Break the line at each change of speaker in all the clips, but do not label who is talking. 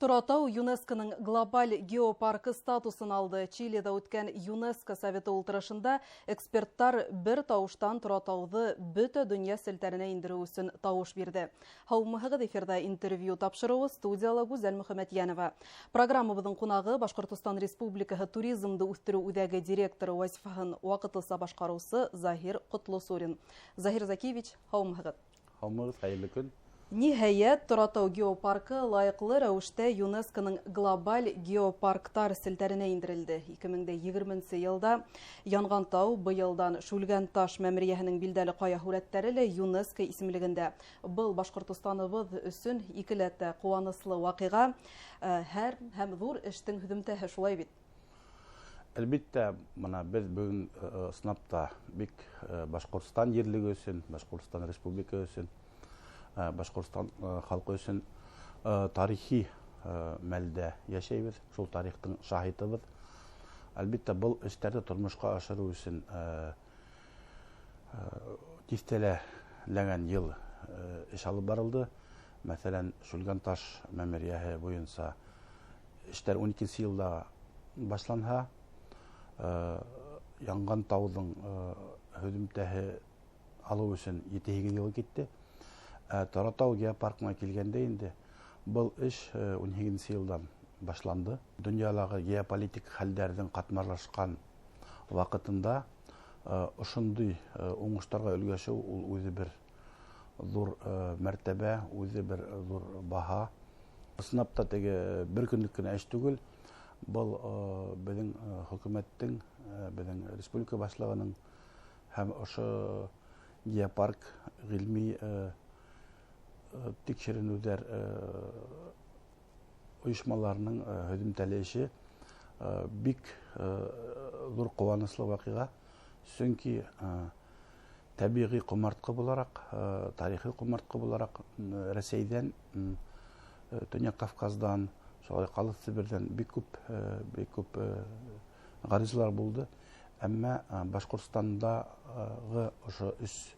Торатау ЮНЕСКОның глобаль геопаркы статусын алды. Чилида өткен ЮНЕСКО советі ултырышында эксперттар бір тауыштан Торатауды бөтә дөнья селтәренә индерү өчен тауыш бирде. Һаумыһыгыз эфирда интервью тапшыруы студияла Гүзәл Мөхәммәтьянова. Программабызның кунагы Башкортстан Республикаһы туризмды үстерү үзәге директоры вазифаһын вакытлыча башкарусы Захир Котлосурин. Захир Закиевич, һаумыһыгыз.
Һаумыгыз, хәерле көн.
Ниһаят, Торатау геопаркы лайыклы рәвештә ЮНЕСКОның глобаль геопарктар селтәренә индерелде. 2020 елда Янган тау, быелдан Шүлгән таш мәмерияһенең билдәле кая һүрәтләре лә ЮНЕСКО исемлегендә. Был Башкортстаныбыз өчен икеләтә куанычлы вакыйга, һәм зур эштең һөдемтәһе шулай бит.
Әлбәттә, мына без бүген сынапта бик Башкортстан ерлеге өчен, Башкортстан Республика өчен, Башкортстан халкы өчен тарихи мәлдә яшәйбез, шул тарихтың шаһитыбыз. Әлбәттә, бұл эшләрне тормышка ашыру өчен тистәләгән ел эш алып барылды. Мәсәлән, Шүлгән таш мәмерияһе буенча эшләр 12 елда башланһа, Янган тауның һөдемтәһе алу өчен 7 ел китте. Торатау геопаркына килгәндә инде был эш 12 елдан башланды. Дөньядагы геополитик хәлләрнең катмарлашкан вакытында ошондый уңыштарга өлгәшү ул үзе бер зур мәртәбә, үзе бер зур баһа. Сынапта теге бер көнлек кенә эш түгел. Бұл безнең хөкүмәттең, безнең республика башлыгының һәм ошо геопарк гыйльми тикшеренүләр оешмаларының һөдемтәлеше бик зур куанычлы вакыйга. Чөнки табигый кумартка буларак, тарихи кумартка буларак Рәсәйдән, Төньяк Кавказдан, шулай Калыс Сибирдән бик күп гаризалар булды. Әмма Башкортстандагы ошо үз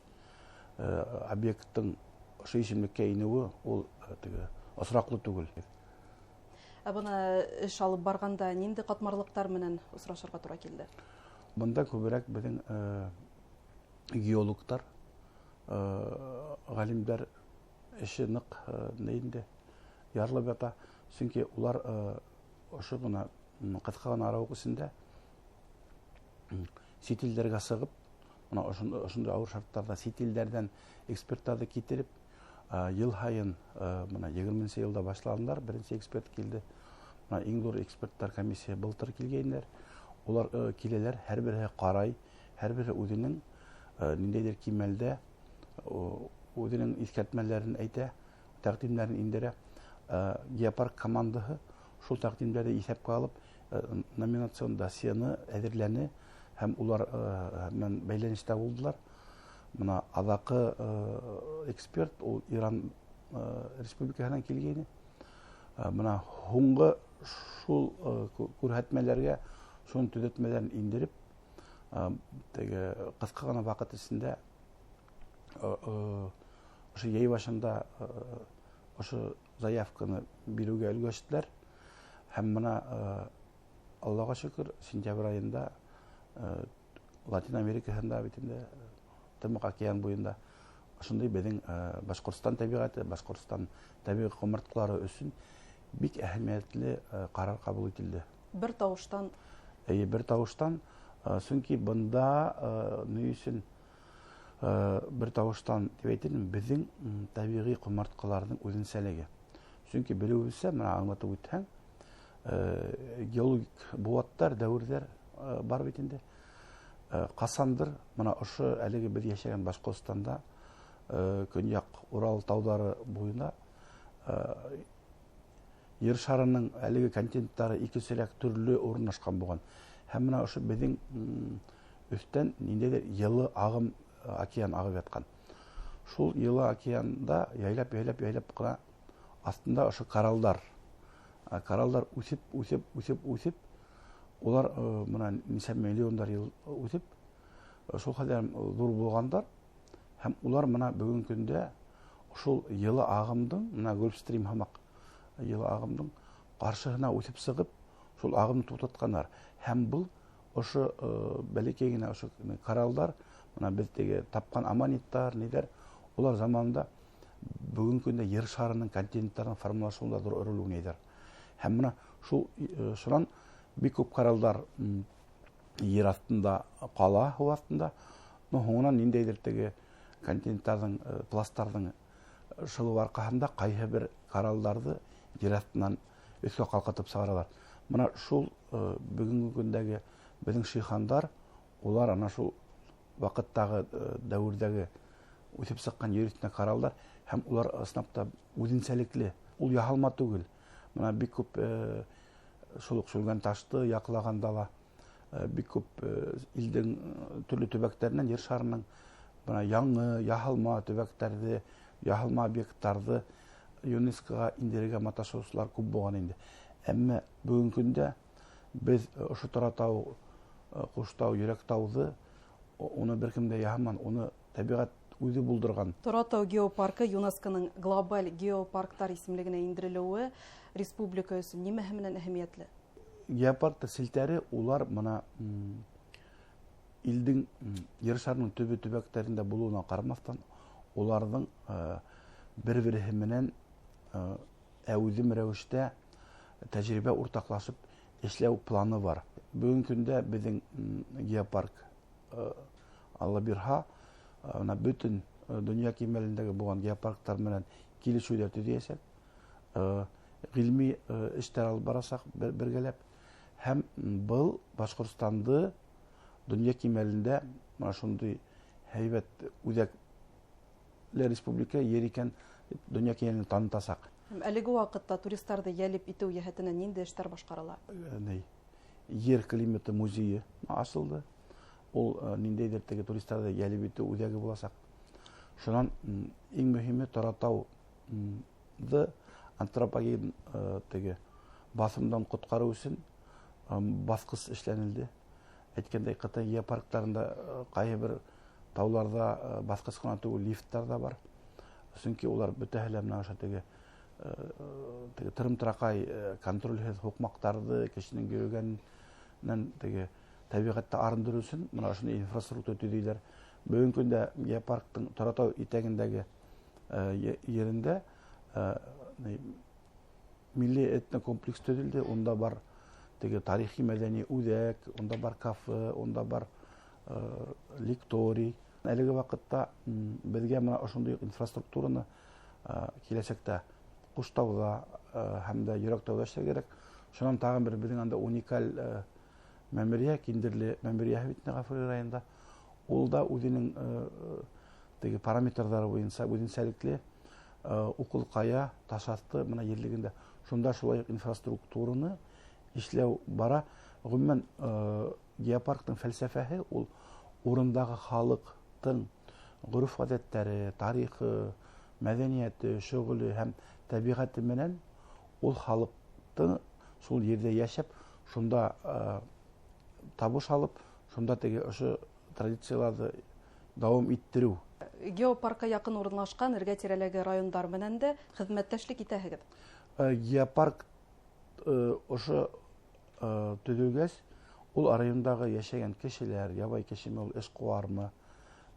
объекттың ошо исемлеккә инеүе ул осраклы түгел.
Бuna эш алып барганда нинди катмарлыктар менән очрашырга туры килде?
Бунда күбрәк безнең геологтар, галимдәр эше нык инде ярылып ята. Чөнки улар ошо гына кыска гына аралык ичендә сит илдәргә сыгып, мына ошондый авыр шартларда сит илдәрдән экспертларны китереп, ел хайын мына 20 елда башланганнар, беренче эксперт килде. Мына иң зур эксперттар комиссия былтыр килгәннәр. Улар киләләр, һәрбере карай, һәрбере үзенең ниндидер кимәлдә үзенең искәртмәләрен әйтә, тәкъдимнәрен индерә. Геопарк командаһы шул тәкъдимләрне исәпкә алып, номинацион досьены әзерләне һәм улар белән бәйләнештә булдылар. Мына адакы эксперт ул Иран республикаһынан килгәне. Мына һуңгы шул күрһәтмәләргә шуның төзәтмәләрен индереп, теге кыска гына вакыт ичендә ошо яй башында ошо заявканы бирүгә өлгәштеләр. Һәм мына Аллага шөкер, сентябрь айында Латин Америкаһында битендә Тымык океан буенда ошондый безнең Башкортстан табигаты, Башкортстан табигый кумарткалары өчен бик әһәмиятле карар кабул ителде.
Бер тавыштан.
Бер тавыштан, чөнки бында ни өчен бер тавыштан дип әйтәм, безнең табигый кумарткаларның үзенчәлеге. Чөнки белүебезчә, менә аңлатып үтһәң, геологик буаттар, дәверләр бар бит инде. Касандыр, мына ошо әлеге без яшәгән Башкортстанда, Көньяк Урал таулары буенда Ер шарының әлеге континенттары икеселәк төрле урнашкан булган. Һәм менә ошо безнең өстән ниндидер йылы агым океан агып яткан. Шул йылы океанда яйлап кына астында ошо кораллар үсеп, улар мына ничә миллиондар ел үсеп, шул хәлләр зур булгандар. Һәм улар мына бүгенге көндә шул йылы агымдың, мына Гольфстрим һамак йылы агымдың каршыһына үсеп сыгып, шул агымны туктатканнар. Һәм бул ошо бәләкәй генә ошо кораллар, мына без теге тапкан аманиттар, нидер, улар заманында бүгүнкү көндө Ер шарынын континенттеринин формалашуунда зор роль ойнойдор. Һәм мына шунан бик көп кораллар Ер астында кала, суу астында, но соңунан ниндейдир теге континенттердин пласттардын шылуу аркасында кайсы бир коралларды Ер астынан өскө калкытып чыгаралар. Мына шул бүгүнкү күндөгү биздин шыйхандар, улар ана шул вакыттагы дәвирдәге үсеп чыккан Ер үстүнө кораллар, һәм улар ысынапта үзенчәлекле. Ул яһалма түгел. Мына бик күп шулук шүлгән ташты яклаганда бик күп илдин төрле төбәктеринен Ер шарынын мына яңы яһалма төбәктерди, яһалма объекттарды ЮНЕСКОга индирергә маташуучулар күп булган инде. Әмма бүгүнкү көндө без ошо Торатау, Куштау, Йөрәктауды уны беркем дә яһаман, уны табигать үзе булдырган.
Торатау геопаркы ЮНЕСКОның глобаль геопарктар исемлегенә индерелүе республика өчен нимәһе менән әһәмиятле?
Геопарк селтәре улар мына илдин Ер шарынын төбө төбәктеринде булуына карамастан, улардын бер-бири менен әүзем рәвештә тәҗрибә уртаклашып эшләү планы бар. Бүгүнкү көндө биздин геопарк Алла бирһа, ана бүтүн дөнья кимәлендәге булган геопарктар менән килешүләр төзәсәк, гыйльми эшләр алып барасак бергәләп, һәм бул Башкортстанды дөнья кимәлендә мына шундый һәйбәт үзәкле республика ер икән дөнья кимәлендә танытасак.
Әлеге вакытта туристларны ялеп итү яһәтенә нинди эшләр башкарыла?
Ер климаты музее ачылды. Ул ниндейдир теге туристларны ялеп итү үзәге буласак. Шунан иң мөһиме Торатауды антропоген теге басымдан коткаруу өчен баскыч эшләнелде. Әйткәндәй, Кытай геопаркларында кайсы бер тауларда баскыч кына түгел, лифттар да бар. Чөнки улар бөтәһеләр менә ошо теге тырым-тыракай контрольһез хукмактарды кешенең йөргәннән теге табигатьтә арындыру өчен мына шуны инфраструктура төзиләр. Бүгүнкү көндә геопарктың Торатау итәгендәге yerinde milli etno kompleks төзелде. Онда бар теге тарихи мәдәни үзәк, онда бар кафе, онда бар лекторий. Әлеге вакытта безгә менә ошондый инфраструктураны киләчәктә Куштауда һәм дә Йөрәктауда эшләргә кирәк. Шуннан тагын бер безнең анда уникаль мәмерия, киндерле мәмерия бит Гафури районында. Ул да үзенең теге параметрлары буенча үзенчәлекле укул кая, ташасты менә ерлегендә. Шунда шулай инфраструктураны эшләү бара. Гомумән геопарктың фәлсәфәһе ул урындагы халыктың гореф-гадәттәре, тарихы, мәдәнияте, шөгыле һәм табигаты менән ул халыкты шул ердә яшәп, шунда табыш алып, шунда теге ошо традицияларны дәвам иттерү.
Геопаркка якын урынлашкан эргә-тирәләге райондар менән дә хезмәттәшлек итәһегез.
Геопарк ошо төзелгәч, ул райондагы яшәгән кешеләр, ябай кешеме, ул эшкуармы,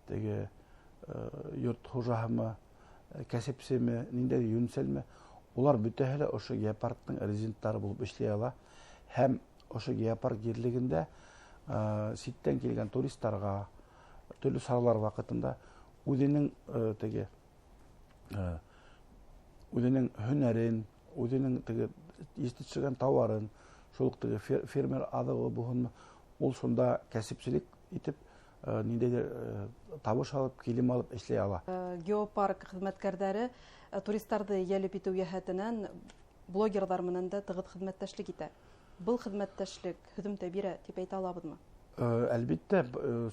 теге йорт хуҗаһымы, кәсепсеме, ниндәй юнәлешме, улар бөтәһе дә ошо геопарктың резидентлары булып эшли ала. Һәм ошо геопарк ерлегендә ситтән килгән туристларга төрле саралар вакытында үзенең теге үзенең һөнәрен, үзенең теге естешегән товарын, шул теге фермер адыгы булганмы, ул шунда кәсепчелек итеп ниндәйдер табыш алып, килем алып эшләй ала.
Геопарк хезмәткәрләре туристларны ялеп итү яһәтеннән блогерлар менән дә тыгыз хезмәттәшлек итә. Бул хезмәттәшлек һөҗүмтә бирә дип әйтә алабызмы?
Әлбәттә,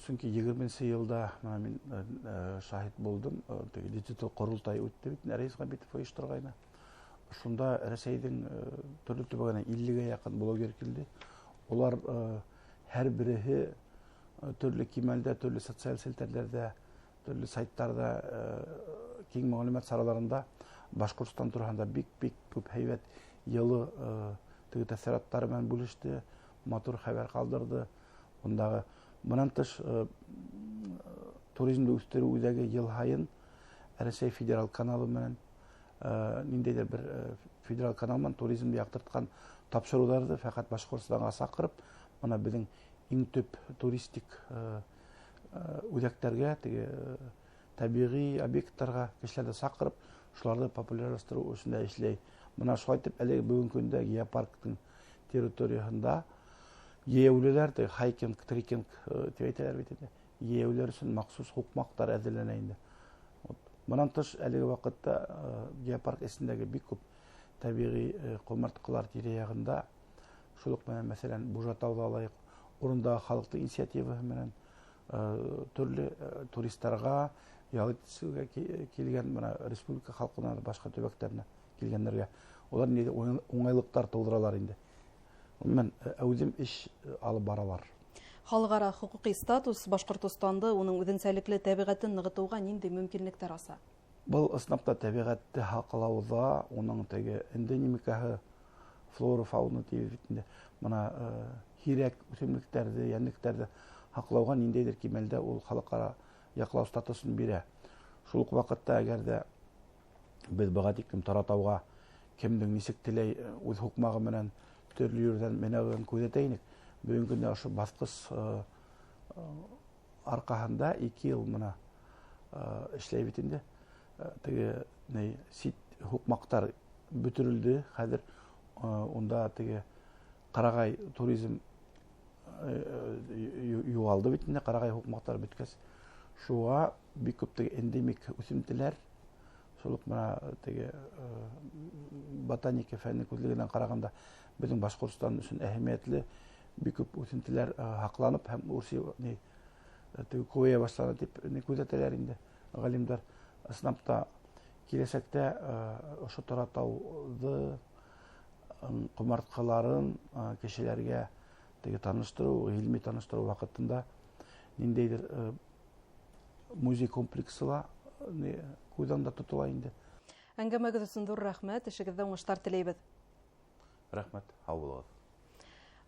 чөнки 20-нче елда мин шаһит булдым. Диджитал корылтай үтте бит, Рәис Габитов оештыргайны. Шунда Рәсәйдән төрле төбәгенә 50-гә якын блогер килде. Улар һәр береһе төрле кимәлдә, төрле социаль селтәрләрдә, төрле сайтларда киң мәгълүмат сараларында Башкортстан турында бик күп һәйбәт йылы теге тәсираттары менен бүлеште, матур хәбәр калдырды. Ондагы мындан тыш туризмди үстүрүү үзәге ел сайын Ресей федерал каналы менен ниндейдир бир федерал канал менен туризмди яктырткан тапшырууларды факат Башкортстанга сакырып, мына биздин иң төп туристик үзәктерге, теге табигый объекттарга кишилерди сакырып, шуларды популярлаштыруу ушунда иштей. Мына ушул айтып, эле бүгүнкү күндө геопарктын территориясында еэүүлөр, хайкинг, трекинг деп айталар бит энди. Еэүүлөр үчүн махсус укмактар әзерленейинде. Мындан тыш әлеги вакытта геопарк эсиндеги бик көп табигый комарткалар тирә-ягында, шулук менен мәсәлән Бужатауды алайык, урындагы халыктын инициативасы менен төрле туристтарга, ялгытууга келген мына республика халкына, башка төбөктөрүнө келгендерге олар неде оңайлыктар туудуралар инде. Мен өзүм иш алып баралар.
Халыкара хукукий статус Башкортостанды унун үзенчәлекле табигатын ныгытууга нинди мөмкинлектер аса?
Бул ысынапта табигатты саклоодо, унун теге эндемикасы, флора, фауна тибетинде мына хирек өсүмдүктөрдү, яндыктерди саклоого ниндейдир кемелде ул халыкара яклоо статусун бере. Шул вакытта эгерде биз буга чейин Таратауга кимдин нисек тилей өз хукмагы менен төрлүөрдөн менен күзөтөйүнүк. Бүгүнкү күндө ошо баскыч аркасында 2 жыл мына иштей битинде. Теге сит хукмактар бүтүрүлдү. Хәзер унда теге карагай туризм югалды битинде, карагай хукмактар бүткәс. Шуга бик көп теге эндемик үсүмтүлөр, шулук мына теге ботаника фәнни күзлегинен караганда биздин Башкортстан үчүн әһәмиятле бик көп үсүмтүлөр сакланып һәм урси теге көбөйө башлады деп күзөтөлөр инде галимдар. Ысынапта келешекте ошо Таратауды комарткаларын кишилерге теге тааныштыруу, илмий тааныштыруу вакытында ниндейдир музей комплексыга көзөндө тутула инде.
Әңгәмәгез өчен зур рәхмәт, эшегездә уңышлар теләйбез.
Рәхмәт, сау булыгыз.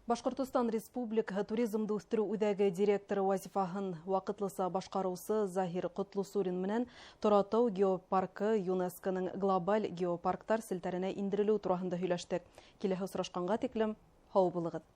Башкортостан Республика туризмды үстерүү үзәге директоры вазифаһын вакытлыса башкаруысы Захир Котлусурин менән Таратау геопаркы ЮНЕСКОның глобаль геопарктар селтәренә индерелү турында һөйләштек. Киләсе очрашканга тиклем сау булыгыз.